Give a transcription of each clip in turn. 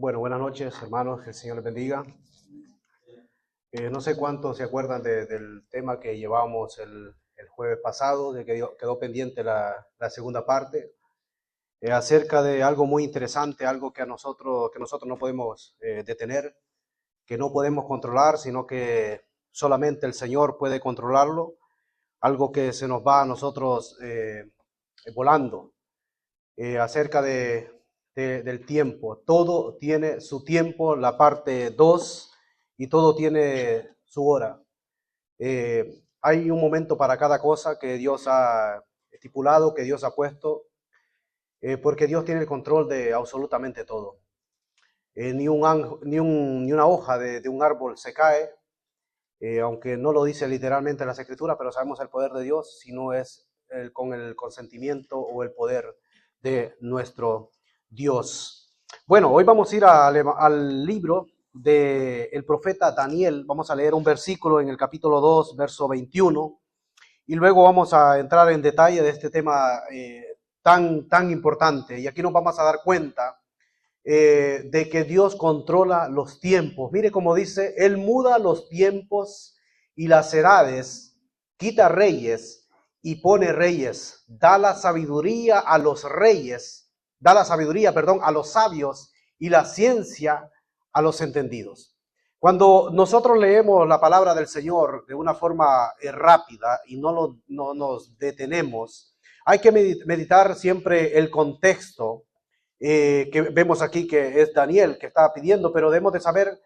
Bueno, buenas noches, hermanos, que el Señor les bendiga. No sé cuántos se acuerdan del tema que llevábamos el jueves pasado, de que quedó pendiente la segunda parte, acerca de algo muy interesante, algo que nosotros no podemos detener, que no podemos controlar, sino que solamente el Señor puede controlarlo, algo que se nos va a nosotros volando, acerca del tiempo. Todo tiene su tiempo, la parte 2, y todo tiene su hora. Hay un momento para cada cosa que Dios ha estipulado, que Dios ha puesto, porque Dios tiene el control de absolutamente todo. Ni una hoja de un árbol se cae, aunque no lo dice literalmente las Escrituras, pero sabemos el poder de Dios, si no es con el consentimiento o el poder de nuestro Dios. Bueno, hoy vamos a ir al libro del profeta Daniel. Vamos a leer un versículo en el capítulo 2, verso 21, y luego vamos a entrar en detalle de este tema tan importante. Y aquí nos vamos a dar cuenta de que Dios controla los tiempos. Mire cómo dice: Él muda los tiempos y las edades, quita reyes y pone reyes, da la sabiduría a los reyes, da la sabiduría, perdón, a los sabios y la ciencia a los entendidos. Cuando nosotros leemos la palabra del Señor de una forma rápida y no nos detenemos, hay que meditar siempre el contexto que vemos aquí, que es Daniel que está pidiendo, pero debemos de saber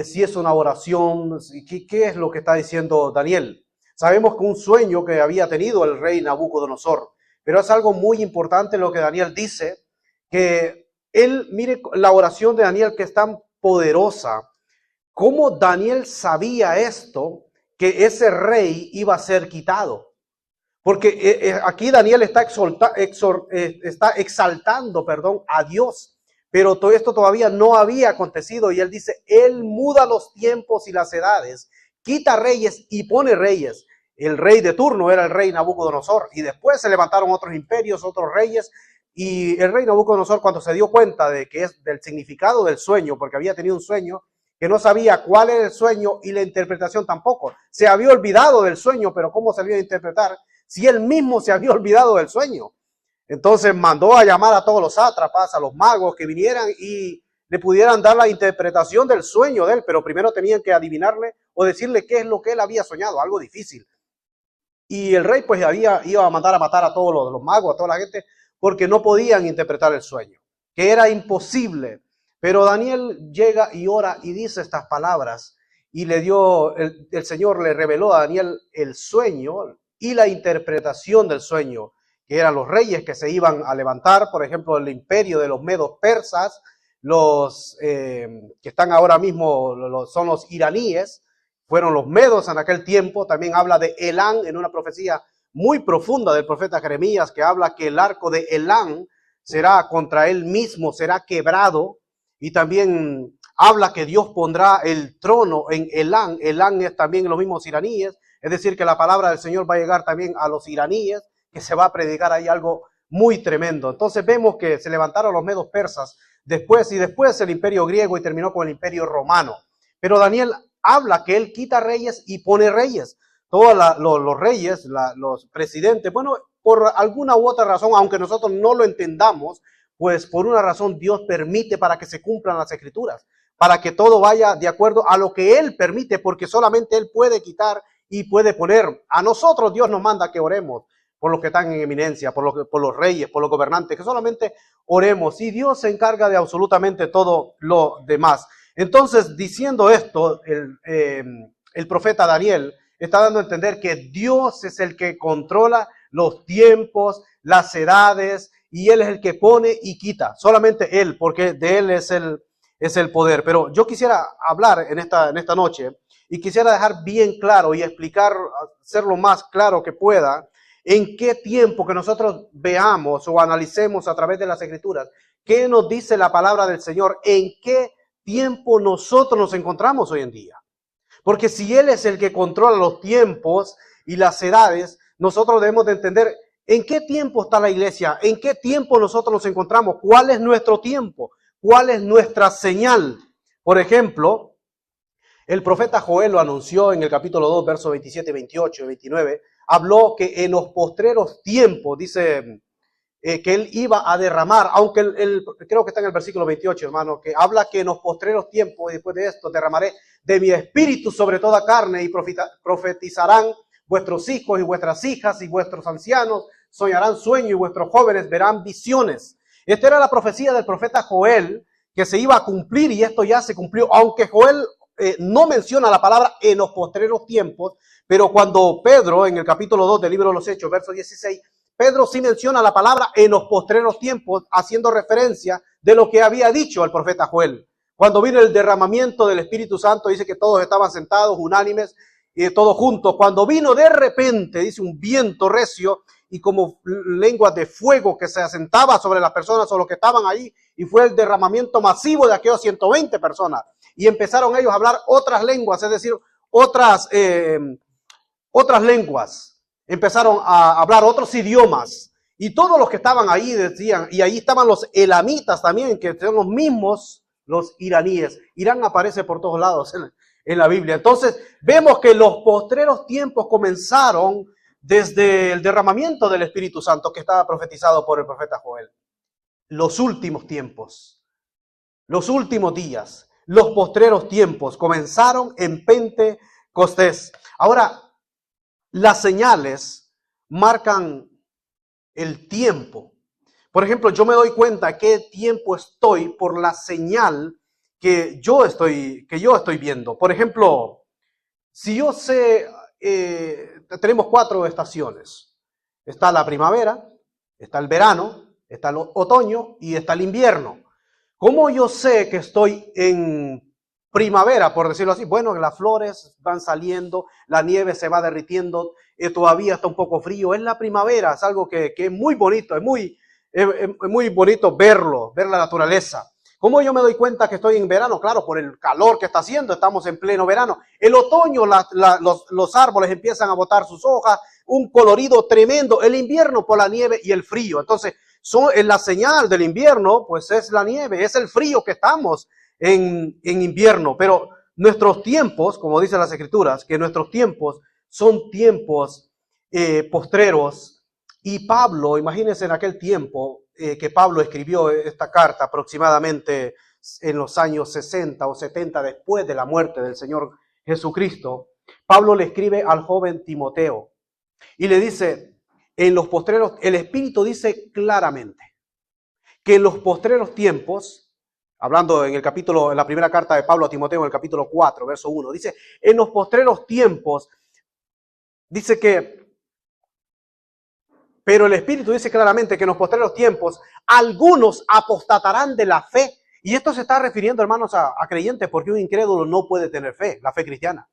si es una oración, qué es lo que está diciendo Daniel. Sabemos que un sueño que había tenido el rey Nabucodonosor, pero es algo muy importante lo que Daniel dice, que él, mire la oración de Daniel, que es tan poderosa. ¿Cómo Daniel sabía esto, que ese rey iba a ser quitado? Porque aquí Daniel está exaltando, a Dios, pero todo esto todavía no había acontecido, y él dice: Él muda los tiempos y las edades, quita reyes y pone reyes. El rey de turno era el rey Nabucodonosor, y después se levantaron otros imperios, otros reyes, y el rey Nabucodonosor, cuando se dio cuenta de que es del significado del sueño, porque había tenido un sueño, que no sabía cuál era el sueño y la interpretación tampoco. Se había olvidado del sueño, pero ¿cómo se había de interpretar si él mismo se había olvidado del sueño? Entonces mandó a llamar a todos los sátrapas, a los magos, que vinieran y le pudieran dar la interpretación del sueño de él, pero primero tenían que adivinarle o decirle qué es lo que él había soñado, algo difícil. Y el rey pues iba a mandar a matar a todos los magos, a toda la gente, porque no podían interpretar el sueño, que era imposible. Pero Daniel llega y ora y dice estas palabras, y el Señor le reveló a Daniel el sueño y la interpretación del sueño, que eran los reyes que se iban a levantar, por ejemplo, el imperio de los medos persas, los que están ahora mismo, son los iraníes, fueron los medos en aquel tiempo. También habla de Elán en una profecía muy profunda del profeta Jeremías, que habla que el arco de Elán será contra él mismo, será quebrado. Y también habla que Dios pondrá el trono en Elán. Elán es también los mismos iraníes, es decir, que la palabra del Señor va a llegar también a los iraníes, que se va a predicar ahí algo muy tremendo. Entonces vemos que se levantaron los medos persas después el imperio griego, y terminó con el imperio romano. Pero Daniel habla que él quita reyes y pone reyes. Todos los reyes, los presidentes, bueno, por alguna u otra razón, aunque nosotros no lo entendamos, pues por una razón Dios permite para que se cumplan las Escrituras, para que todo vaya de acuerdo a lo que Él permite, porque solamente Él puede quitar y puede poner. A nosotros Dios nos manda que oremos por los que están en eminencia, por los reyes, por los gobernantes, que solamente oremos, y Dios se encarga de absolutamente todo lo demás. Entonces, diciendo esto, el profeta Daniel está dando a entender que Dios es el que controla los tiempos, las edades, y Él es el que pone y quita, solamente Él, porque de Él es el poder. Pero yo quisiera hablar en esta noche, y quisiera dejar bien claro y explicar, ser lo más claro que pueda, en qué tiempo que nosotros veamos o analicemos a través de las Escrituras, qué nos dice la palabra del Señor, en qué tiempo nosotros nos encontramos hoy en día. Porque si Él es el que controla los tiempos y las edades, nosotros debemos de entender en qué tiempo está la iglesia, en qué tiempo nosotros nos encontramos, cuál es nuestro tiempo, ¿Cuál es nuestra señal? Por ejemplo, el profeta Joel lo anunció en el capítulo 2, versos 27, 28 y 29. Habló que en los postreros tiempos, dice que él iba a derramar, aunque creo que está en el versículo 28, hermano, que habla que en los postreros tiempos, y después de esto, derramaré de mi espíritu sobre toda carne y profetizarán vuestros hijos y vuestras hijas y vuestros ancianos soñarán sueños y vuestros jóvenes verán visiones. Esta era la profecía del profeta Joel que se iba a cumplir y esto ya se cumplió, aunque Joel no menciona la palabra en los postreros tiempos, pero cuando Pedro, en el capítulo 2 del libro de los Hechos, verso 16, Pedro sí menciona la palabra en los postreros tiempos, haciendo referencia de lo que había dicho el profeta Joel. Cuando vino el derramamiento del Espíritu Santo, dice que todos estaban sentados, unánimes, todos juntos. Cuando vino de repente, dice, un viento recio y como lenguas de fuego que se asentaba sobre las personas o los que estaban ahí, y fue el derramamiento masivo de aquellos 120 personas. Y empezaron ellos a hablar otras lenguas, es decir, otras lenguas. Empezaron a hablar otros idiomas. Y todos los que estaban ahí decían, y ahí estaban los elamitas también, que son los mismos, los iraníes. Irán aparece por todos lados en la Biblia. Entonces, vemos que los postreros tiempos comenzaron desde el derramamiento del Espíritu Santo que estaba profetizado por el profeta Joel. Los últimos tiempos, los últimos días, los postreros tiempos comenzaron en Pentecostés. Ahora, las señales marcan el tiempo. Por ejemplo, yo me doy cuenta qué tiempo estoy por la señal que yo estoy viendo. Por ejemplo, si yo sé, tenemos 4 estaciones. Está la primavera, está el verano, está el otoño y está el invierno. ¿Cómo yo sé que estoy en primavera, por decirlo así? Bueno, las flores van saliendo, la nieve se va derritiendo, todavía está un poco frío. Es la primavera, es algo que es muy bonito, es muy bonito ver la naturaleza. ¿Cómo yo me doy cuenta que estoy en verano? Claro, por el calor que está haciendo, estamos en pleno verano. El otoño, los árboles empiezan a botar sus hojas, un colorido tremendo. El invierno por la nieve y el frío. Entonces, la señal del invierno, pues es la nieve, es el frío que estamos en invierno. Pero nuestros tiempos, como dicen las Escrituras, que nuestros tiempos son tiempos postreros. Y Pablo, imagínense en aquel tiempo, que Pablo escribió esta carta aproximadamente en los años 60 o 70 después de la muerte del Señor Jesucristo. Pablo le escribe al joven Timoteo y le dice, en los postreros, el Espíritu dice claramente que en los postreros tiempos, hablando en la primera carta de Pablo a Timoteo, en el capítulo 4, verso 1, dice, en los postreros tiempos, dice que pero el Espíritu dice claramente que en los postreros tiempos algunos apostatarán de la fe. Y esto se está refiriendo, hermanos, a creyentes, porque un incrédulo no puede tener fe, la fe cristiana.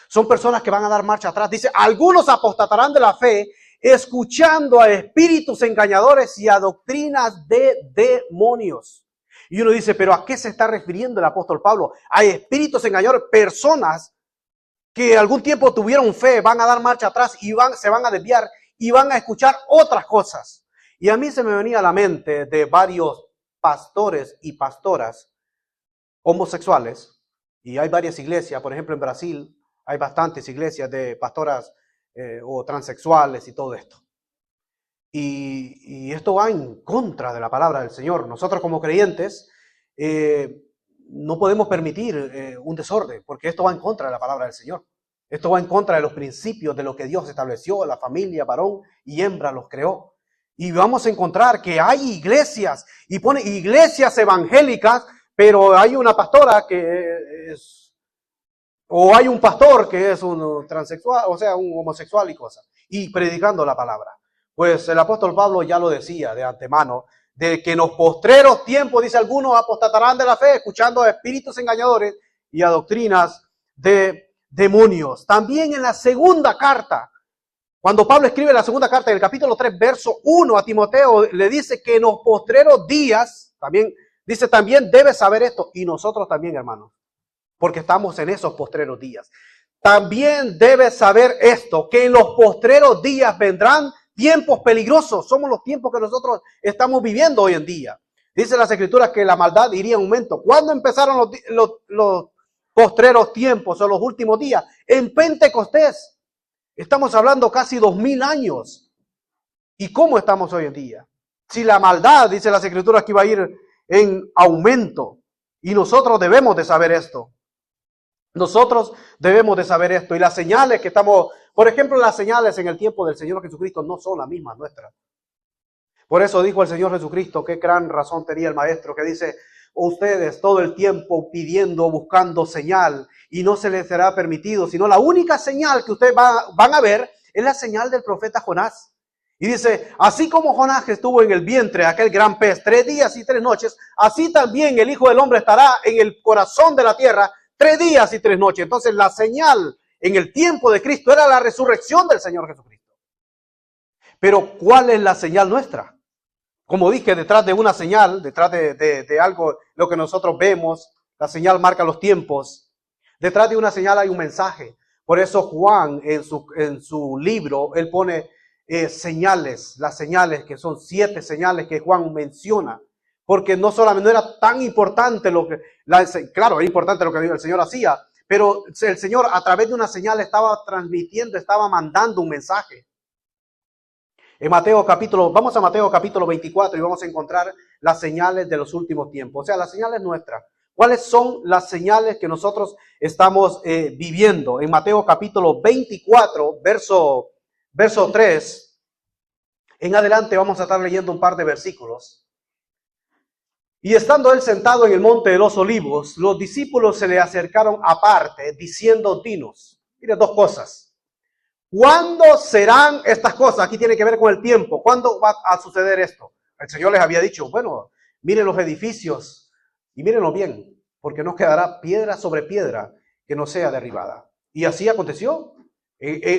Son personas que van a dar marcha atrás. Dice, algunos apostatarán de la fe, escuchando a espíritus engañadores y a doctrinas de demonios. Y uno dice, ¿pero a qué se está refiriendo el apóstol Pablo? Hay espíritus engañadores, personas que algún tiempo tuvieron fe, van a dar marcha atrás y se van a desviar y van a escuchar otras cosas. Y a mí se me venía a la mente de varios pastores y pastoras homosexuales, y hay varias iglesias, por ejemplo en Brasil hay bastantes iglesias de pastoras o transexuales y todo esto. Y esto va en contra de la palabra del Señor. Nosotros como creyentes no podemos permitir un desorden, porque esto va en contra de la palabra del Señor. Esto va en contra de los principios de lo que Dios estableció, la familia, varón y hembra los creó. Y vamos a encontrar que hay iglesias, y pone iglesias evangélicas, pero hay una pastora que es, o hay un pastor que es un transexual, o sea, un homosexual y cosas, y predicando la palabra. Pues el apóstol Pablo ya lo decía de antemano, de que en los postreros tiempos, dice, algunos apostatarán de la fe, escuchando a espíritus engañadores y a doctrinas de demonios. También en la segunda carta, cuando Pablo escribe la segunda carta, en el capítulo 3, verso 1 a Timoteo, le dice que en los postreros días, también dice, también debes saber esto, y nosotros también, hermanos, porque estamos en esos postreros días. También debes saber esto, que en los postreros días vendrán tiempos peligrosos. Somos los tiempos que nosotros estamos viviendo hoy en día. Dice las Escrituras que la maldad iría en aumento. ¿Cuándo empezaron los postreros tiempos o los últimos días? En Pentecostés. Estamos hablando casi 2000 años. ¿Y cómo estamos hoy en día? Si la maldad, dice las Escrituras, que iba a ir en aumento. Y nosotros debemos de saber esto. Nosotros debemos de saber esto. Y las señales que estamos, por ejemplo, las señales en el tiempo del Señor Jesucristo no son las mismas nuestras. Por eso dijo el Señor Jesucristo, qué gran razón tenía el Maestro, que dice, ustedes todo el tiempo pidiendo, buscando señal, y no se les será permitido, sino la única señal que ustedes van a ver es la señal del profeta Jonás. Y dice, así como Jonás estuvo en el vientre de aquel gran pez 3 días y 3 noches, así también el Hijo del Hombre estará en el corazón de la tierra 3 días y 3 noches. Entonces la señal en el tiempo de Cristo era la resurrección del Señor Jesucristo. Pero ¿cuál es la señal nuestra? Como dije, detrás de una señal, detrás de algo, lo que nosotros vemos, la señal marca los tiempos. Detrás de una señal hay un mensaje. Por eso Juan en su libro, él pone señales, las señales que son 7 señales que Juan menciona. Porque no solamente no era tan importante claro, era importante lo que el Señor hacía, pero el Señor a través de una señal estaba transmitiendo, estaba mandando un mensaje. Vamos a Mateo capítulo 24 y vamos a encontrar las señales de los últimos tiempos. O sea, las señales nuestras. ¿Cuáles son las señales que nosotros estamos viviendo? En Mateo capítulo 24, verso 3, en adelante vamos a estar leyendo un par de versículos. Y estando él sentado en el monte de los olivos, los discípulos se le acercaron aparte, diciendo, dinos. Mire, 2 cosas. ¿Cuándo serán estas cosas? Aquí tiene que ver con el tiempo. ¿Cuándo va a suceder esto? El Señor les había dicho, bueno, miren los edificios y mírenlo bien, porque no quedará piedra sobre piedra que no sea derribada. Y así aconteció.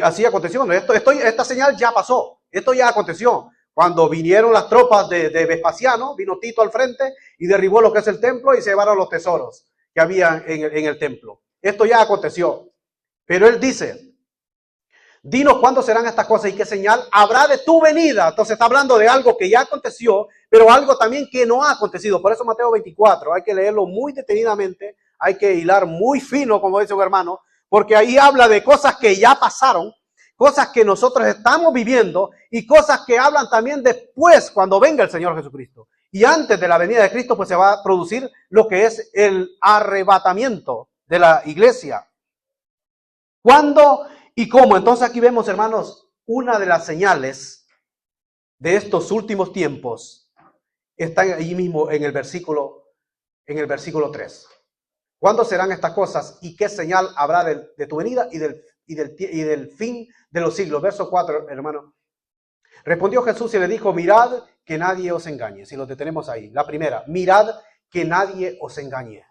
Así aconteció. Esta señal ya pasó. Esto ya aconteció. Cuando vinieron las tropas de Vespasiano, vino Tito al frente y derribó lo que es el templo y se llevaron los tesoros que había en el templo. Esto ya aconteció. Pero él dice, dinos cuándo serán estas cosas y qué señal habrá de tu venida. Entonces está hablando de algo que ya aconteció, pero algo también que no ha acontecido. Por eso Mateo 24, hay que leerlo muy detenidamente, hay que hilar muy fino, como dice un hermano, porque ahí habla de cosas que ya pasaron, cosas que nosotros estamos viviendo y cosas que hablan también después cuando venga el Señor Jesucristo. Y antes de la venida de Cristo, pues se va a producir lo que es el arrebatamiento de la iglesia. ¿Cuándo y cómo? Entonces aquí vemos, hermanos, una de las señales de estos últimos tiempos está ahí mismo en el versículo 3. ¿Cuándo serán estas cosas y qué señal habrá de tu venida y del fin de los siglos? Verso 4, hermano. Respondió Jesús y le dijo, mirad que nadie os engañe. Si lo detenemos ahí. La primera, mirad que nadie os engañe.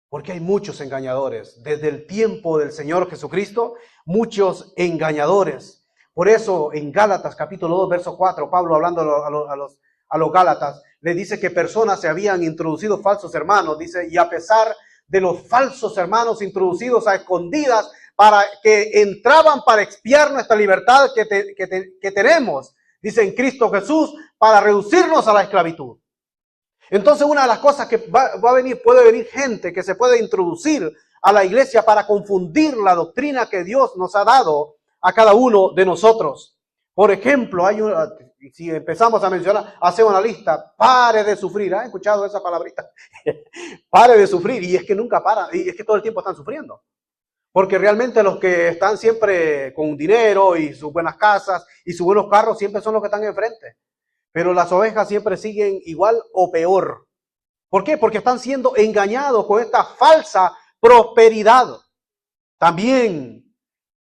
Porque hay muchos engañadores. Desde el tiempo del Señor Jesucristo, muchos engañadores. Por eso en Gálatas capítulo 2, verso 4, Pablo hablando a los Gálatas, le dice que personas se habían introducido falsos hermanos. Dice, y a pesar de los falsos hermanos introducidos a escondidas, para que entraban para expiar nuestra libertad que tenemos, dice en Cristo Jesús, para reducirnos a la esclavitud. Entonces una de las cosas que puede venir gente que se puede introducir a la iglesia para confundir la doctrina que Dios nos ha dado a cada uno de nosotros. Por ejemplo, si empezamos a mencionar, hacer una lista, pare de sufrir. ¿Ha escuchado esa palabrita? Pare de sufrir, y es que nunca para, y es que todo el tiempo están sufriendo. Porque realmente los que están siempre con dinero y sus buenas casas y sus buenos carros siempre son los que están enfrente. Pero las ovejas siempre siguen igual o peor. ¿Por qué? Porque están siendo engañados con esta falsa prosperidad. También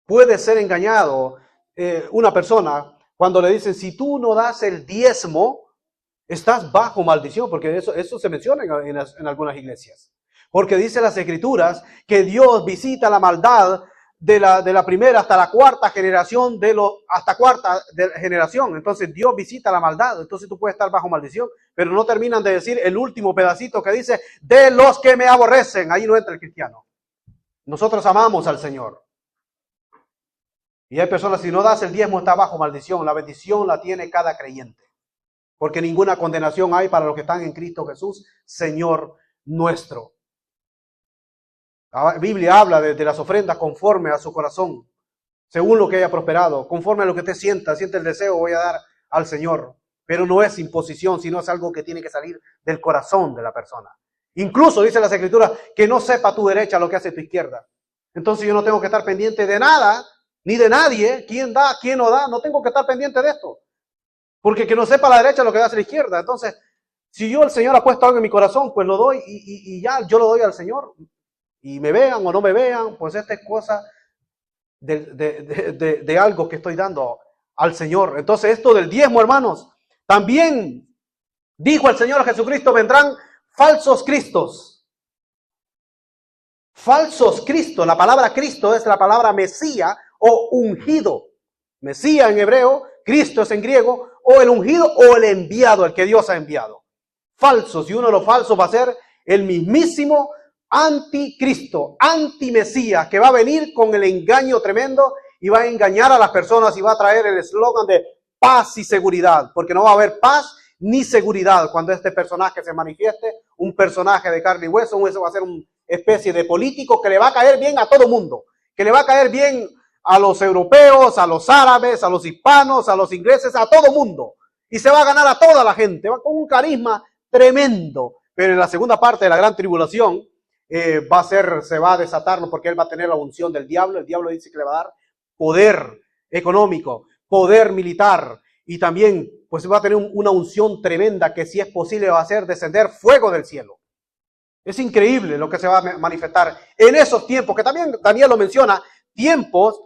puede ser engañado una persona cuando le dicen, si tú no das el diezmo, estás bajo maldición, porque eso se menciona en algunas iglesias. Porque dice las Escrituras que Dios visita la maldad de la primera hasta la cuarta generación, hasta cuarta generación. Entonces Dios visita la maldad, entonces tú puedes estar bajo maldición, pero no terminan de decir el último pedacito que dice, de los que me aborrecen. Ahí no entra el cristiano. Nosotros amamos al Señor. Y hay personas, si no das el diezmo, está bajo maldición. La bendición la tiene cada creyente. porque ninguna condenación hay para los que están en Cristo Jesús, Señor nuestro. La Biblia habla de las ofrendas conforme a su corazón, según lo que haya prosperado, conforme a lo que usted siente el deseo, voy a dar al Señor. Pero no es imposición, sino es algo que tiene que salir del corazón de la persona. Incluso dice las Escrituras que no sepa tu derecha lo que hace tu izquierda. Entonces yo no tengo que estar pendiente de nada, ni de nadie, quién da, quién no da, no tengo que estar pendiente de esto. Porque que no sepa la derecha lo que hace la izquierda. Entonces, si yo el Señor ha puesto algo en mi corazón, pues lo doy y ya yo lo doy al Señor. Y me vean o no me vean, pues esta es cosa de algo que estoy dando al Señor. Entonces esto del diezmo, hermanos, también dijo el Señor Jesucristo, vendrán falsos cristos. Falsos Cristos. La palabra Cristo es la palabra Mesías o ungido. Mesías en hebreo, Cristo es en griego, o el ungido o el enviado, el que Dios ha enviado. Falsos, y uno de los falsos va a ser el mismísimo anticristo, antimesías, que va a venir con el engaño tremendo y va a engañar a las personas y va a traer el eslogan de paz y seguridad, porque no va a haber paz ni seguridad cuando este personaje se manifieste, un personaje de carne y hueso. Eso va a ser una especie de político que le va a caer bien a todo mundo, que le va a caer bien a los europeos, a los árabes, a los hispanos, a los ingleses, a todo mundo, y se va a ganar a toda la gente, va con un carisma tremendo. Pero en la segunda parte de la gran tribulación se va a desatarlo, porque él va a tener la unción del diablo. El diablo dice que le va a dar poder económico, poder militar, y también pues va a tener una unción tremenda que, si es posible, va a hacer descender fuego del cielo. Es increíble lo que se va a manifestar en esos tiempos, que también Daniel lo menciona, tiempos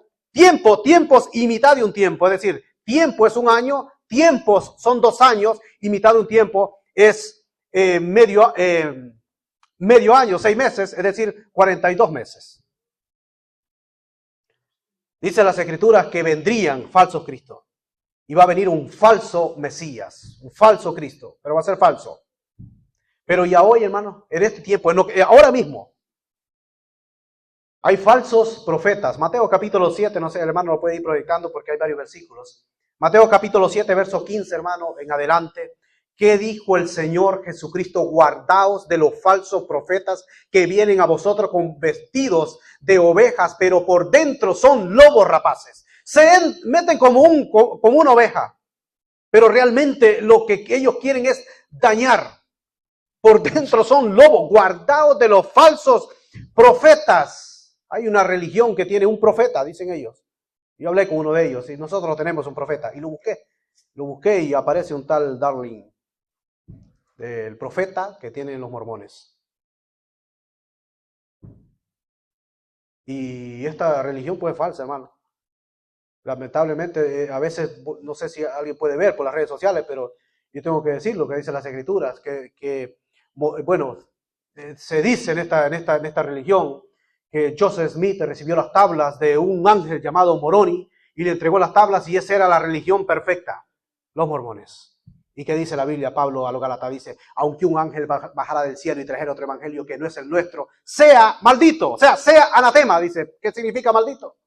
y mitad de un tiempo. Es decir, tiempo es un año, tiempos son 2 años, y mitad de un tiempo es medio año, 6 meses, es decir, 42 meses. Dice las Escrituras que vendrían falsos cristos. Y va a venir un falso Mesías, un falso Cristo, pero va a ser falso. Pero ya hoy, hermano, en este tiempo, ahora mismo, hay falsos profetas. Mateo capítulo 7, no sé, el hermano lo puede ir proyectando porque hay varios versículos. Mateo capítulo 7, verso 15, hermano, en adelante. ¿Qué dijo el Señor Jesucristo? Guardaos de los falsos profetas que vienen a vosotros con vestidos de ovejas, pero por dentro son lobos rapaces. Se meten como una oveja, pero realmente lo que ellos quieren es dañar. Por dentro son lobos. Guardaos de los falsos profetas. Hay una religión que tiene un profeta, dicen ellos. Yo hablé con uno de ellos y nosotros tenemos un profeta. Y lo busqué y aparece un tal Darling, el profeta que tienen los mormones. Y esta religión pues es falsa, hermano. Lamentablemente, a veces, no sé si alguien puede ver por las redes sociales, pero yo tengo que decir lo que dicen las Escrituras, se dice en esta religión que Joseph Smith recibió las tablas de un ángel llamado Moroni y le entregó las tablas, y esa era la religión perfecta, los mormones. ¿Y qué dice la Biblia? Pablo a los Gálatas dice, aunque un ángel bajara del cielo y trajera otro evangelio que no es el nuestro, sea maldito, o sea anatema, dice. ¿Qué significa maldito?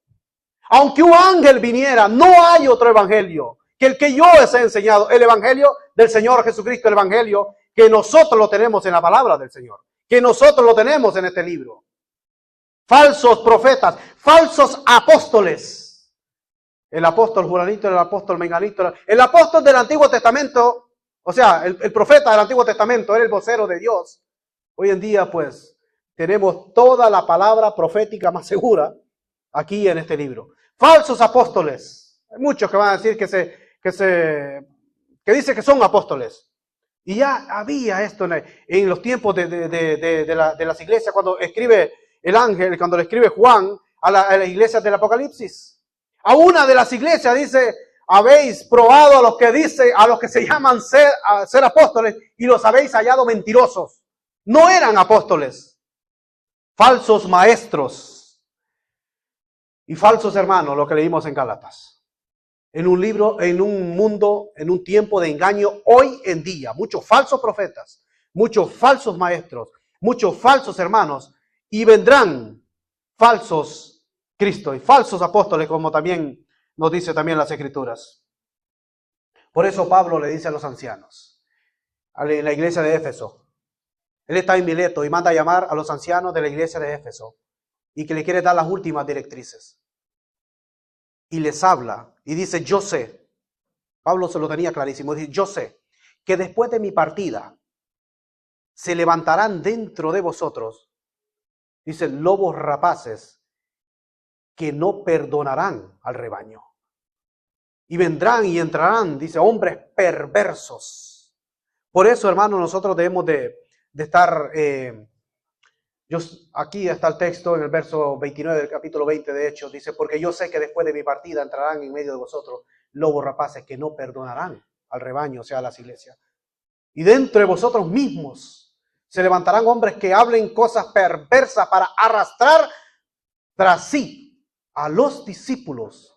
Aunque un ángel viniera, no hay otro evangelio que el que yo les he enseñado, el evangelio del Señor Jesucristo, el evangelio que nosotros lo tenemos en la palabra del Señor, que nosotros lo tenemos en este libro. Falsos profetas, falsos apóstoles. El apóstol Juanito, el apóstol Menganito, el apóstol del Antiguo Testamento, o sea, el profeta del Antiguo Testamento era el vocero de Dios. Hoy en día, pues, tenemos toda la palabra profética más segura aquí en este libro. Falsos apóstoles. Hay muchos que van a decir que dicen que son apóstoles. Y ya había esto en los tiempos de las iglesias, cuando escribe el ángel, cuando le escribe Juan a las iglesias del Apocalipsis. A una de las iglesias dice, habéis probado a los que se llaman ser apóstoles y los habéis hallado mentirosos. No eran apóstoles, falsos maestros y falsos hermanos, lo que leímos en Gálatas. En un libro, en un mundo, en un tiempo de engaño hoy en día. Muchos falsos profetas, muchos falsos maestros, muchos falsos hermanos, y vendrán falsos Cristos y falsos apóstoles, como también nos dice también las Escrituras. Por eso Pablo le dice a los ancianos, en la iglesia de Éfeso, él está en Mileto y manda a llamar a los ancianos de la iglesia de Éfeso y que le quiere dar las últimas directrices. Y les habla y dice, yo sé, Pablo se lo tenía clarísimo, dice, yo sé que después de mi partida se levantarán dentro de vosotros, dice, lobos rapaces que no perdonarán al rebaño. Y vendrán y entrarán, dice, hombres perversos. Por eso, hermanos, nosotros debemos de estar... aquí está el texto en el verso 29 del capítulo 20 de Hechos. Dice, porque yo sé que después de mi partida entrarán en medio de vosotros lobos rapaces que no perdonarán al rebaño, o sea, a las iglesias. Y dentro de vosotros mismos se levantarán hombres que hablen cosas perversas para arrastrar tras sí a los discípulos.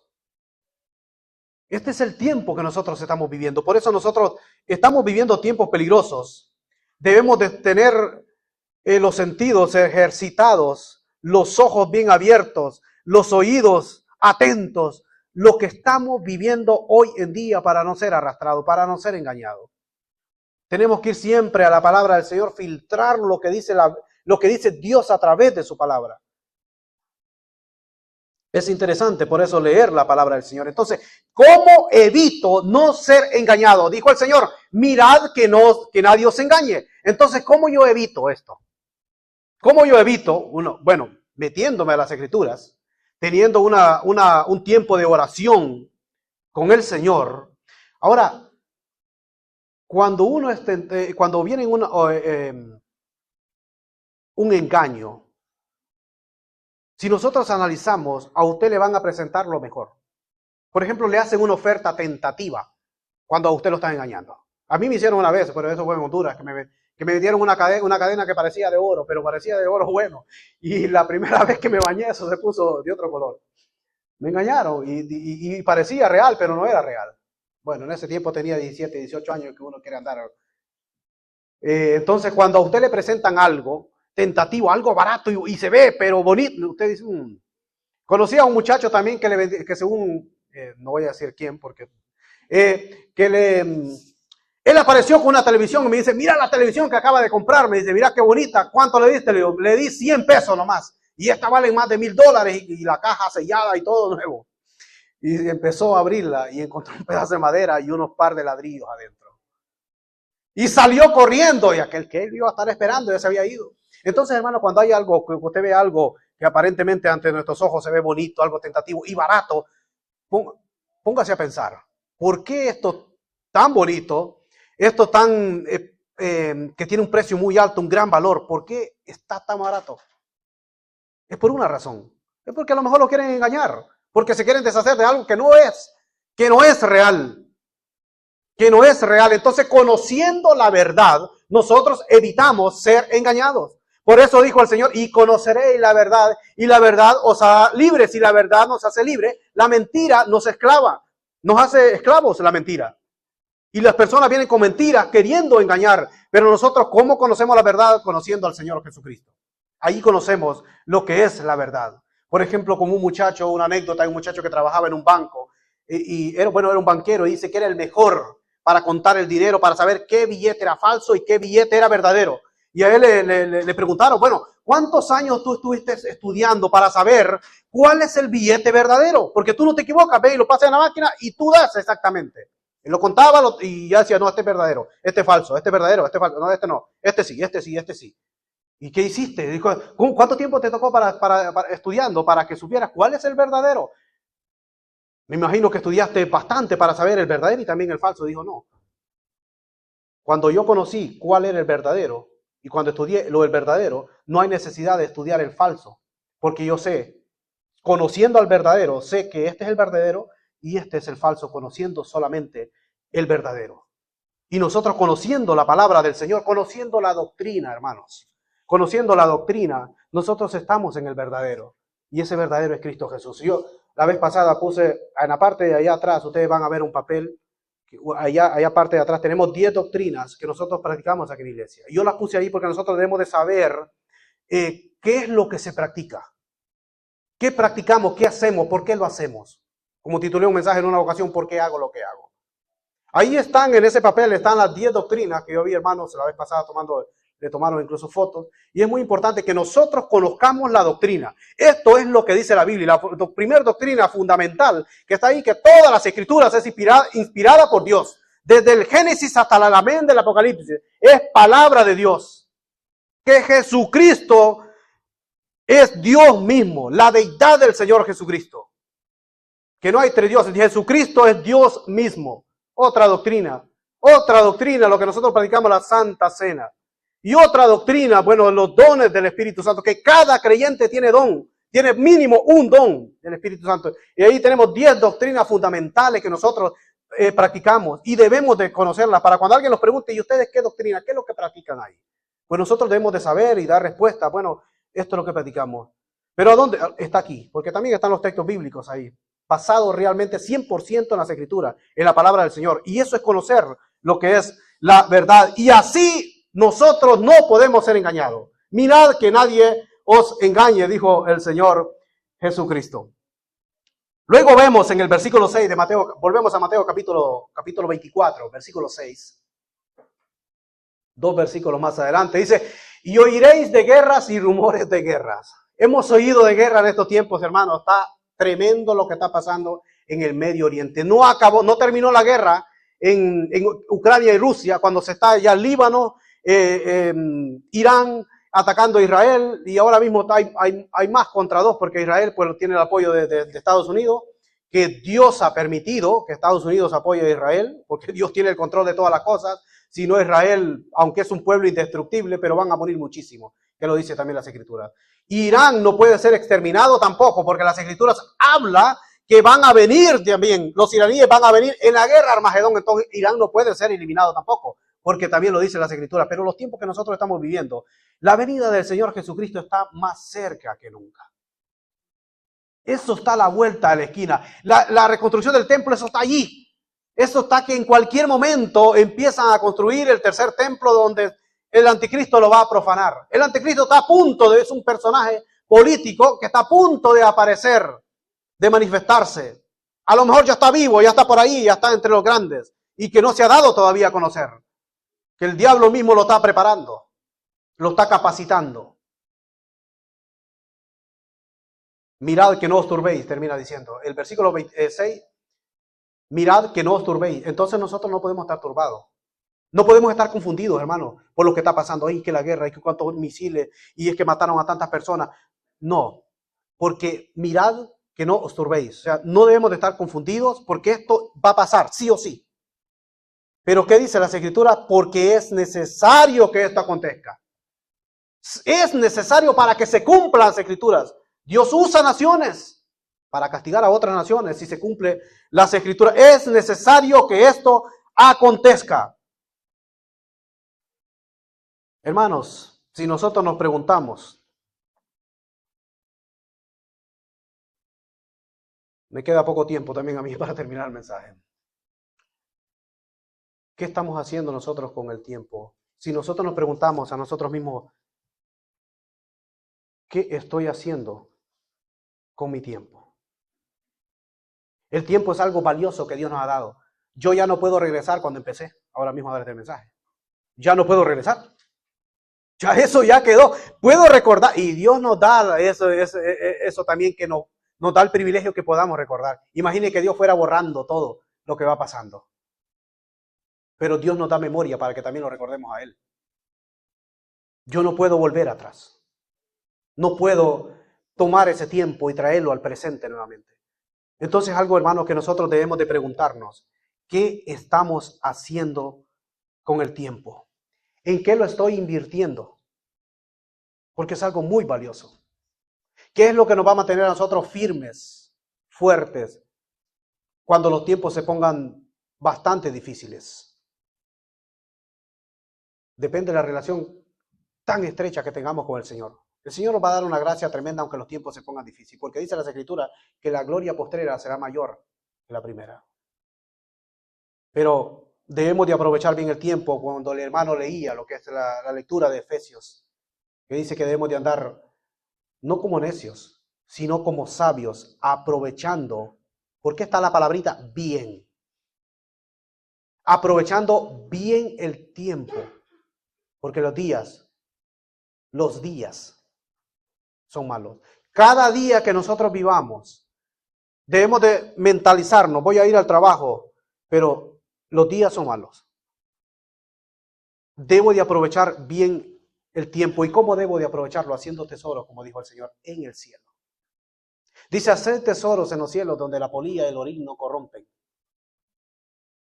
Este es el tiempo que nosotros estamos viviendo. Por eso nosotros estamos viviendo tiempos peligrosos. Debemos de tener los sentidos ejercitados, los ojos bien abiertos, los oídos atentos. Lo que estamos viviendo hoy en día para no ser arrastrados, para no ser engañados. Tenemos que ir siempre a la palabra del Señor, filtrar lo que dice Dios a través de su palabra. Es interesante por eso leer la palabra del Señor. Entonces, ¿cómo evito no ser engañado? Dijo el Señor, mirad que nadie os engañe. Entonces, ¿cómo yo evito esto? ¿Cómo yo evito? Bueno, metiéndome a las Escrituras, teniendo un tiempo de oración con el Señor. Ahora, cuando viene un engaño, si nosotros analizamos, a usted le van a presentar lo mejor. Por ejemplo, le hacen una oferta tentativa cuando a usted lo están engañando. A mí me hicieron una vez, pero eso fue en Honduras, que me dieron una cadena que parecía de oro, pero parecía de oro bueno. Y la primera vez que me bañé, eso se puso de otro color. Me engañaron y parecía real, pero no era real. Bueno, en ese tiempo tenía 17, 18 años que uno quiere andar. Entonces, cuando a usted le presentan algo tentativo, algo barato y se ve, pero bonito, usted dice, Conocí a un muchacho también que según, no voy a decir quién, porque, él apareció con una televisión y me dice, mira la televisión que acaba de comprar, me dice, mira qué bonita, ¿cuánto le diste? Le di 100 pesos nomás, y esta vale más de $1000 y la caja sellada y todo nuevo. Y empezó a abrirla y encontró un pedazo de madera y unos par de ladrillos adentro. Y salió corriendo y aquel que él iba a estar esperando ya se había ido. Entonces, hermano, cuando hay algo, que usted ve algo que aparentemente ante nuestros ojos se ve bonito, algo tentativo y barato, póngase a pensar, ¿por qué esto tan bonito, esto tan que tiene un precio muy alto, un gran valor, por qué está tan barato? Es por una razón, es porque a lo mejor lo quieren engañar, porque se quieren deshacer de algo que no es real. Que no es real. Entonces, conociendo la verdad, nosotros evitamos ser engañados. Por eso dijo el Señor, y conoceréis la verdad, y la verdad os hará libres. Si la verdad nos hace libre, la mentira nos esclava. Nos hace esclavos la mentira. Y las personas vienen con mentiras queriendo engañar. Pero nosotros, ¿cómo conocemos la verdad? Conociendo al Señor Jesucristo. Ahí conocemos lo que es la verdad. Por ejemplo, como un muchacho, una anécdota de un muchacho que trabajaba en un banco. Era un banquero y dice que era el mejor para contar el dinero, para saber qué billete era falso y qué billete era verdadero. Y a él le preguntaron, bueno, ¿cuántos años tú estuviste estudiando para saber cuál es el billete verdadero? Porque tú no te equivocas, ve y lo pasas en la máquina y tú das exactamente. Él lo contaba y ya decía, no, este es verdadero, este es falso, este es verdadero, este es falso, no, este no, este sí, este sí, este sí. ¿Y qué hiciste? Dijo, ¿cuánto tiempo te tocó para estudiando para que supieras cuál es el verdadero? Me imagino que estudiaste bastante para saber el verdadero y también el falso. Dijo, no. Cuando yo conocí cuál era el verdadero y cuando estudié lo del verdadero, no hay necesidad de estudiar el falso. Porque yo sé, conociendo al verdadero, sé que este es el verdadero y este es el falso, conociendo solamente el verdadero. Y nosotros conociendo la palabra del Señor, conociendo la doctrina, hermanos, conociendo la doctrina, nosotros estamos en el verdadero. Y ese verdadero es Cristo Jesús. Yo la vez pasada puse, en la parte de allá atrás, ustedes van a ver un papel, allá parte de atrás tenemos 10 doctrinas que nosotros practicamos aquí en la iglesia. Y yo las puse ahí porque nosotros debemos de saber qué es lo que se practica. ¿Qué practicamos? ¿Qué hacemos? ¿Por qué lo hacemos? Como titulé un mensaje en una ocasión, ¿por qué hago lo que hago? Ahí están, en ese papel, están las 10 doctrinas que yo vi, hermanos, la vez pasada le tomaron incluso fotos. Y es muy importante que nosotros conozcamos la doctrina. Esto es lo que dice la Biblia. La primera doctrina fundamental que está ahí, que todas las escrituras es inspirada por Dios. Desde el Génesis hasta la amén del Apocalipsis. Es palabra de Dios. Que Jesucristo es Dios mismo, la deidad del Señor Jesucristo. Que no hay tres dioses. Jesucristo es Dios mismo. Otra doctrina, lo que nosotros predicamos, la Santa Cena. Y otra doctrina, bueno, los dones del Espíritu Santo, que cada creyente tiene don, tiene mínimo un don del Espíritu Santo. Y ahí tenemos 10 doctrinas fundamentales que nosotros practicamos y debemos de conocerlas para cuando alguien nos pregunte, ¿y ustedes qué doctrina? ¿Qué es lo que practican ahí? Pues nosotros debemos de saber y dar respuesta. Bueno, esto es lo que practicamos. Pero ¿a dónde? Está aquí, porque también están los textos bíblicos ahí, basados realmente 100% en las Escrituras, en la palabra del Señor. Y eso es conocer lo que es la verdad. Y así nosotros no podemos ser engañados. Mirad que nadie os engañe, dijo el Señor Jesucristo. Luego vemos en el versículo 6 de Mateo, volvemos a Mateo capítulo 24, versículo 6. 2 versículos más adelante, dice, y oiréis de guerras y rumores de guerras. Hemos oído de guerra en estos tiempos, hermanos. Está tremendo lo que está pasando en el Medio Oriente. No terminó la guerra en Ucrania y Rusia, cuando se está ya Líbano, Irán atacando a Israel, y ahora mismo hay más contra dos, porque Israel pues tiene el apoyo de Estados Unidos, que Dios ha permitido que Estados Unidos apoye a Israel, porque Dios tiene el control de todas las cosas. Si no, Israel, aunque es un pueblo indestructible, pero van a morir muchísimo, que lo dice también las Escrituras. Irán no puede ser exterminado tampoco, porque las Escrituras habla que van a venir también, los iraníes van a venir en la guerra Armagedón, entonces Irán no puede ser eliminado tampoco, porque también lo dice las Escrituras. Pero los tiempos que nosotros estamos viviendo, la venida del Señor Jesucristo está más cerca que nunca. Eso está a la vuelta de la esquina. La reconstrucción del templo, eso está allí. Eso está que en cualquier momento empiezan a construir el tercer templo donde el anticristo lo va a profanar. El anticristo está a punto es un personaje político que está a punto de aparecer, de manifestarse. A lo mejor ya está vivo, ya está por ahí, ya está entre los grandes y que no se ha dado todavía a conocer. Que el diablo mismo lo está preparando, lo está capacitando. Mirad que no os turbéis, termina diciendo. El versículo 26, mirad que no os turbéis. Entonces nosotros no podemos estar turbados. No podemos estar confundidos, hermano, por lo que está pasando ahí, que la guerra, y que cuántos misiles, y es que mataron a tantas personas. No, porque mirad que no os turbéis. O sea, no debemos de estar confundidos porque esto va a pasar, sí o sí. Pero ¿qué dice las Escrituras? Porque es necesario que esto acontezca. Es necesario para que se cumplan las Escrituras. Dios usa naciones para castigar a otras naciones si se cumple las Escrituras. Es necesario que esto acontezca. Hermanos, si nosotros nos preguntamos, me queda poco tiempo también a mí para terminar el mensaje. ¿Qué estamos haciendo nosotros con el tiempo? Si nosotros nos preguntamos a nosotros mismos, ¿qué estoy haciendo con mi tiempo? El tiempo es algo valioso que Dios nos ha dado. Yo ya no puedo regresar cuando empecé ahora mismo a dar este mensaje. Ya no puedo regresar. Ya eso ya quedó. Puedo recordar, y Dios nos da eso también, que nos da el privilegio que podamos recordar. Imagine que Dios fuera borrando todo lo que va pasando. Pero Dios nos da memoria para que también lo recordemos a Él. Yo no puedo volver atrás. No puedo tomar ese tiempo y traerlo al presente nuevamente. Entonces algo, hermanos, que nosotros debemos de preguntarnos. ¿Qué estamos haciendo con el tiempo? ¿En qué lo estoy invirtiendo? Porque es algo muy valioso. ¿Qué es lo que nos va a mantener a nosotros firmes, fuertes, cuando los tiempos se pongan bastante difíciles? Depende de la relación tan estrecha que tengamos con el Señor. El Señor nos va a dar una gracia tremenda aunque los tiempos se pongan difíciles, porque dice las Escrituras que la gloria postrera será mayor que la primera. Pero debemos de aprovechar bien el tiempo. Cuando el hermano leía lo que es la lectura de Efesios, que dice que debemos de andar no como necios, sino como sabios, aprovechando, porque está la palabrita bien. aprovechando bien el tiempo, porque los días son malos. Cada día que nosotros vivamos, debemos de mentalizarnos, voy a ir al trabajo, pero los días son malos. Debo de aprovechar bien el tiempo. ¿Y cómo debo de aprovecharlo? Haciendo tesoros, como dijo el Señor, en el cielo. Dice, hacer tesoros en los cielos donde la polilla y el orín no corrompen.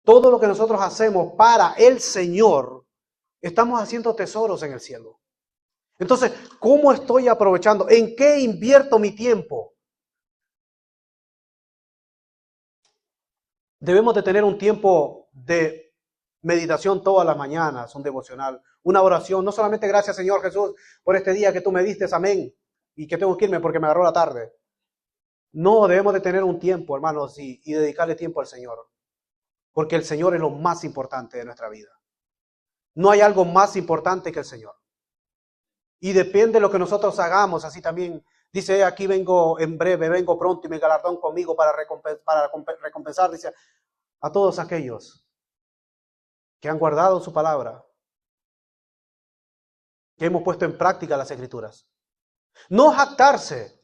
Todo lo que nosotros hacemos para el Señor, estamos haciendo tesoros en el cielo. Entonces, ¿cómo estoy aprovechando? ¿En qué invierto mi tiempo? Debemos de tener un tiempo de meditación todas las mañanas, un devocional, una oración. No solamente gracias, Señor Jesús, por este día que tú me diste, amén, y que tengo que irme porque me agarró la tarde. No, debemos de tener un tiempo, hermanos, y dedicarle tiempo al Señor. Porque el Señor es lo más importante de nuestra vida. No hay algo más importante que el Señor. Y depende de lo que nosotros hagamos, así también dice, aquí vengo en breve, vengo pronto y mi galardón conmigo para recompensar, dice, a todos aquellos que han guardado su palabra, que hemos puesto en práctica las Escrituras. No jactarse,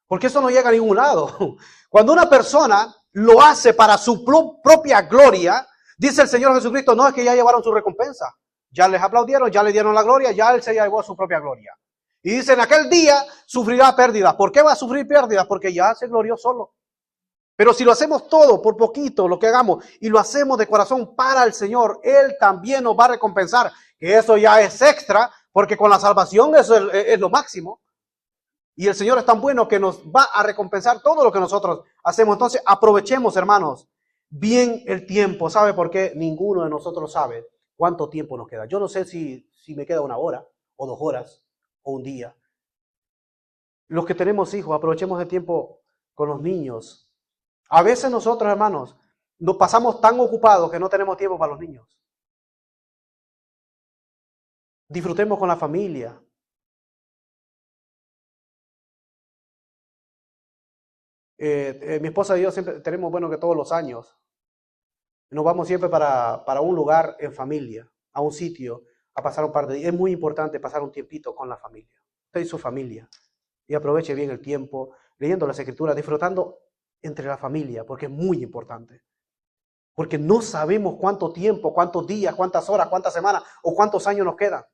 porque eso no llega a ningún lado. Cuando una persona lo hace para su propia gloria, dice el Señor Jesucristo, no, es que ya llevaron su recompensa. Ya les aplaudieron, ya le dieron la gloria, ya Él se llevó su propia gloria. Y dice, en aquel día sufrirá pérdidas. ¿Por qué va a sufrir pérdidas? Porque ya se glorió solo. Pero si lo hacemos todo, por poquito, lo que hagamos, y lo hacemos de corazón para el Señor, Él también nos va a recompensar. Que eso ya es extra, porque con la salvación eso es lo máximo. Y el Señor es tan bueno que nos va a recompensar todo lo que nosotros hacemos. Entonces aprovechemos, hermanos, bien el tiempo. ¿Sabe por qué? Ninguno de nosotros sabe cuánto tiempo nos queda. Yo no sé si me queda 1 hora, o 2 horas, o un día. Los que tenemos hijos, aprovechemos el tiempo con los niños. A veces nosotros, hermanos, nos pasamos tan ocupados que no tenemos tiempo para los niños. Disfrutemos con la familia. Mi esposa y yo siempre tenemos, bueno, que todos los años nos vamos siempre para un lugar en familia, a un sitio, a pasar un par de días. Es muy importante pasar un tiempito con la familia, usted y su familia, y aproveche bien el tiempo, leyendo las Escrituras, disfrutando entre la familia, porque es muy importante. Porque no sabemos cuánto tiempo, cuántos días, cuántas horas, cuántas semanas o cuántos años nos quedan.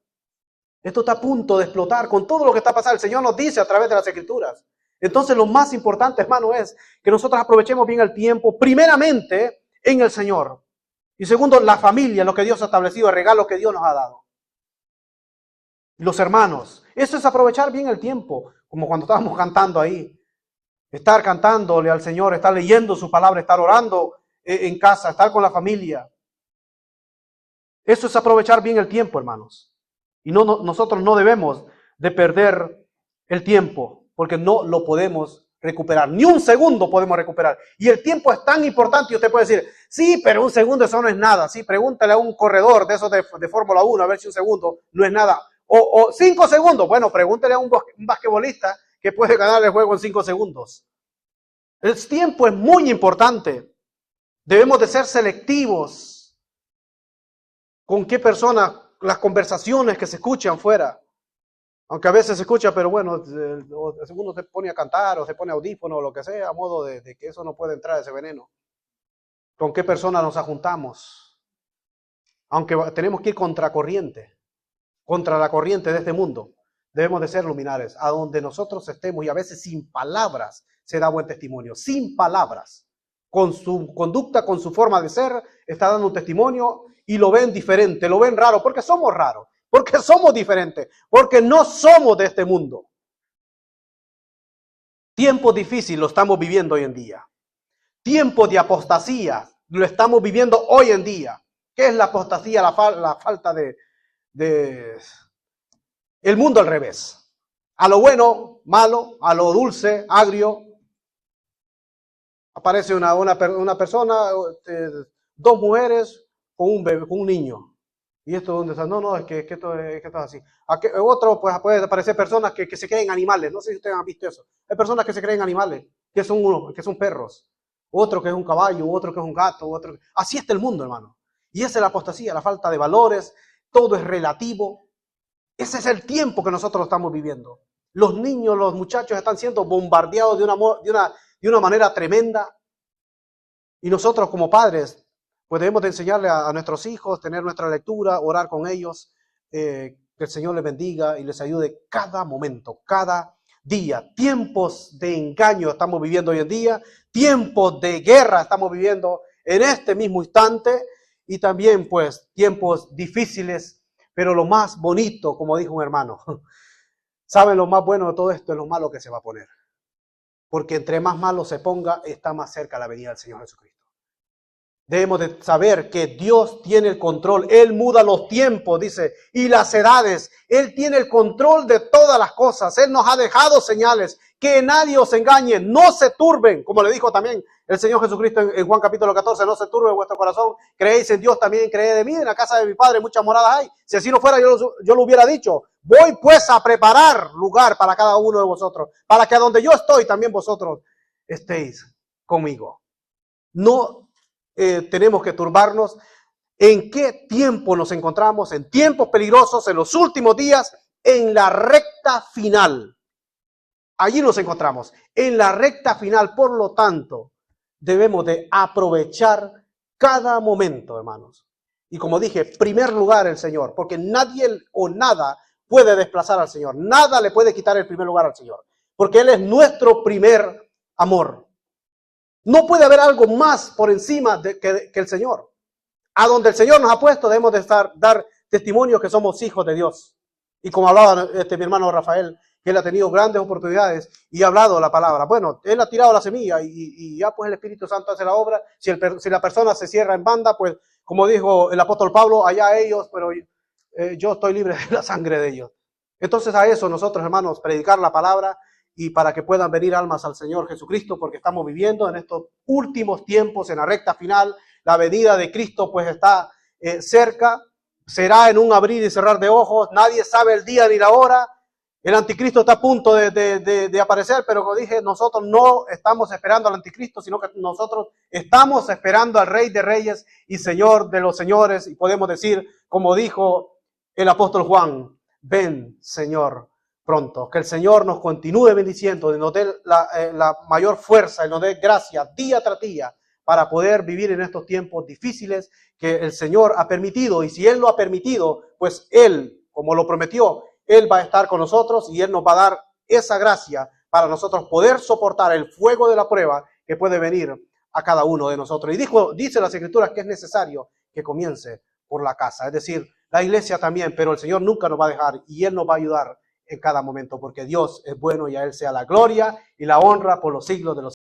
Esto está a punto de explotar con todo lo que está pasando. El Señor nos dice a través de las Escrituras. Entonces lo más importante, hermano, es que nosotros aprovechemos bien el tiempo, primeramente en el Señor. Y segundo, la familia, lo que Dios ha establecido, el regalo que Dios nos ha dado. Los hermanos. Eso es aprovechar bien el tiempo, como cuando estábamos cantando ahí. Estar cantándole al Señor, estar leyendo su palabra, estar orando en casa, estar con la familia. Eso es aprovechar bien el tiempo, hermanos. Y nosotros no debemos de perder el tiempo, porque no lo podemos recuperar. Ni un segundo podemos recuperar. Y el tiempo es tan importante y usted puede decir, sí, pero un segundo eso no es nada. Sí, pregúntale a un corredor de esos de Fórmula 1 a ver si un segundo no es nada. O 5 segundos. Bueno, pregúntale a un basquetbolista que puede ganar el juego en 5 segundos. El tiempo es muy importante. Debemos de ser selectivos con qué personas, las conversaciones que se escuchan fuera. Aunque a veces se escucha, pero bueno, uno se pone a cantar o se pone audífono o lo que sea, a modo de que eso no puede entrar, ese veneno. ¿Con qué personas nos juntamos? Aunque tenemos que ir contra la corriente de este mundo, debemos de ser luminares. A donde nosotros estemos, y a veces sin palabras se da buen testimonio, sin palabras. Con su conducta, con su forma de ser, está dando un testimonio y lo ven diferente, lo ven raro, porque somos raros. Porque somos diferentes, porque no somos de este mundo. Tiempos difíciles lo estamos viviendo hoy en día. Tiempos de apostasía lo estamos viviendo hoy en día. ¿Qué es la apostasía? La falta de el mundo al revés. A lo bueno, malo, a lo dulce, agrio. Aparece una persona, 2 mujeres con un bebé, con un niño. ¿Y esto dónde está? No, es que esto es así. Otro, pues puede aparecer personas que se creen animales. No sé si ustedes han visto eso. Hay personas que se creen animales, que son perros. Otro que es un caballo, otro que es un gato. Así está el mundo, hermano. Y esa es la apostasía, la falta de valores, todo es relativo. Ese es el tiempo que nosotros estamos viviendo. Los niños, los muchachos están siendo bombardeados de una manera tremenda. Y nosotros como padres, pues debemos de enseñarle a nuestros hijos, tener nuestra lectura, orar con ellos, que el Señor les bendiga y les ayude cada momento, cada día. Tiempos de engaño estamos viviendo hoy en día, tiempos de guerra estamos viviendo en este mismo instante y también pues tiempos difíciles, pero lo más bonito, como dijo un hermano, ¿saben lo más bueno de todo esto? Es lo malo que se va a poner. Porque entre más malo se ponga, está más cerca la venida del Señor Jesucristo. Debemos de saber que Dios tiene el control. Él muda los tiempos, dice, y las edades. Él tiene el control de todas las cosas. Él nos ha dejado señales. Que nadie os engañe, no se turben. Como le dijo también el Señor Jesucristo en Juan capítulo 14, no se turbe vuestro corazón. Creéis en Dios, también creed de mí. En la casa de mi Padre muchas moradas hay. Si así no fuera, yo lo hubiera dicho. Voy pues a preparar lugar para cada uno de vosotros, para que a donde yo estoy, también vosotros estéis conmigo. No tenemos que turbarnos. ¿En qué tiempo nos encontramos? En tiempos peligrosos, en los últimos días, en la recta final. Allí nos encontramos, en la recta final. Por lo tanto, debemos de aprovechar cada momento, hermanos. Y como dije, primer lugar el Señor, porque nadie o nada puede desplazar al Señor. Nada le puede quitar el primer lugar al Señor, porque Él es nuestro primer amor. No puede haber algo más por encima que el Señor. A donde el Señor nos ha puesto debemos de dar testimonio que somos hijos de Dios. Y como hablaba mi hermano Rafael, que él ha tenido grandes oportunidades y ha hablado la palabra. Bueno, él ha tirado la semilla y ya pues el Espíritu Santo hace la obra. Si la persona se cierra en banda, pues como dijo el apóstol Pablo, allá ellos, pero yo estoy libre de la sangre de ellos. Entonces a eso nosotros, hermanos, predicar la palabra, y para que puedan venir almas al Señor Jesucristo, porque estamos viviendo en estos últimos tiempos, en la recta final. La venida de Cristo pues está cerca, será en un abrir y cerrar de ojos. Nadie sabe el día ni la hora. El anticristo está a punto de aparecer, pero como dije, nosotros no estamos esperando al anticristo, sino que nosotros estamos esperando al Rey de Reyes y Señor de los señores, y podemos decir, como dijo el apóstol Juan, ven, Señor, pronto. Que el Señor nos continúe bendiciendo, nos dé la mayor fuerza y nos dé gracia día tras día para poder vivir en estos tiempos difíciles que el Señor ha permitido. Y si Él lo ha permitido, pues Él, como lo prometió, Él va a estar con nosotros y Él nos va a dar esa gracia para nosotros poder soportar el fuego de la prueba que puede venir a cada uno de nosotros. Y dice las Escrituras que es necesario que comience por la casa, es decir, la iglesia también, pero el Señor nunca nos va a dejar y Él nos va a ayudar en cada momento, porque Dios es bueno y a Él sea la gloria y la honra por los siglos de los siglos.